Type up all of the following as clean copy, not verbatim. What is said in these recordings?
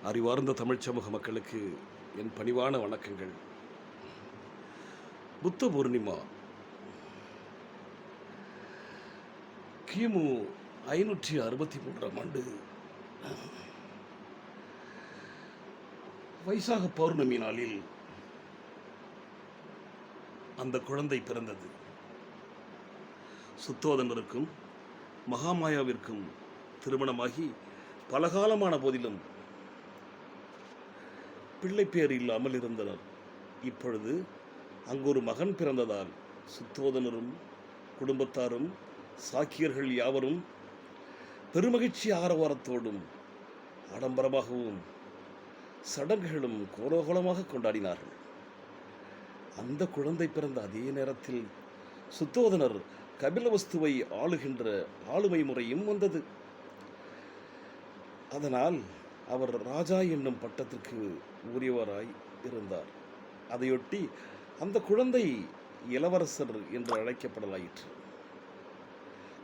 அறிவார்ந்த தமிழ் சமூக மக்களுக்கு என் பணிவான வணக்கங்கள். புத்த பூர்ணிமா கிமு 563ஆம் ஆண்டு வைசாக பௌர்ணமி நாளில் அந்த குழந்தை பிறந்தது. சுத்தோதனருக்கும் மகாமாயாவிற்கும் திருமணமாகி பலகாலமான போதிலும் பிள்ளை பேர் இல்லாமல் இருந்தனர். இப்பொழுது அங்கொரு மகன் பிறந்ததால் சுத்தோதனரும் குடும்பத்தாரும் சாக்கியர்கள் யாவரும் பெருமகிழ்ச்சி ஆரவாரத்தோடும் ஆடம்பரமாகவும் சடங்குகளும் கோலாகலமாக கொண்டாடினார்கள். அந்த குழந்தை பிறந்த அதே நேரத்தில் சுத்தோதனர் கபிலவஸ்துவை ஆளுகின்ற ஆளுமை முறையும் வந்தது. அதனால் அவர் ராஜா என்னும் பட்டத்திற்கு உரியவராய் இருந்தார். அதையொட்டி அந்த குழந்தை இளவரசர் என்று அழைக்கப்படலாயிற்று.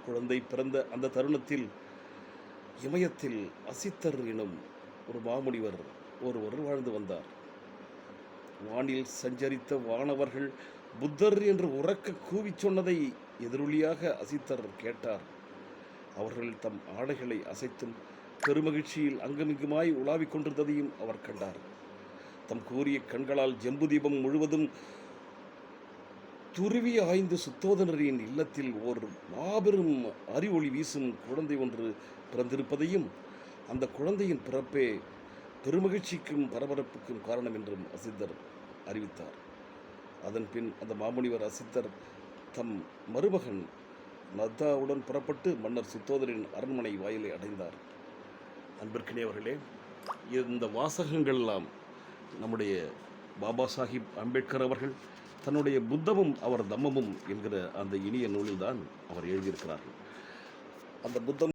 குழந்தை பிறந்த அந்த தருணத்தில் இமயத்தில் அசித்தர் எனும் ஒரு மாமுனிவர் ஒருவர் வாழ்ந்து வந்தார். வானில் சஞ்சரித்த வானவர்கள் புத்தர் என்று உறக்க கூவி சொன்னதை எதிரொலியாக அசித்தர் கேட்டார். அவர்கள் தம் ஆடைகளை அசைத்தும் பெருமகிழ்ச்சியில் அங்குமிங்குமாய் உலாவிக் கொண்டிருந்ததையும் அவர் கண்டார். தம் கூறிய கண்களால் ஜம்புதீபம் முழுவதும் துருவி ஆய்ந்து சுத்தோதனரின் இல்லத்தில் ஓர் மாபெரும் அறிவொளி வீசும் குழந்தை ஒன்று பிறந்திருப்பதையும் அந்த குழந்தையின் பிறப்பே பெருமகிழ்ச்சிக்கும் பரபரப்புக்கும் காரணம் என்றும் அசித்தர் அறிவித்தார். அதன் பின் அந்த மாமுனிவர் அசித்தர் தம் மருமகன் நத்தாவுடன் புறப்பட்டு மன்னர் சுத்தோதரின் அரண்மனை வாயிலை அடைந்தார். அன்பிற்கினியவர்களே, இந்த வாசகங்கள் எல்லாம் நம்முடைய பாபா சாஹிப் அம்பேத்கர் அவர்கள் தன்னுடைய புத்தமும் அவர் தம்மமும் என்கிற அந்த இனிய நூலில்தான் அவர் எழுதியிருக்கிறார்கள். அந்த புத்தம்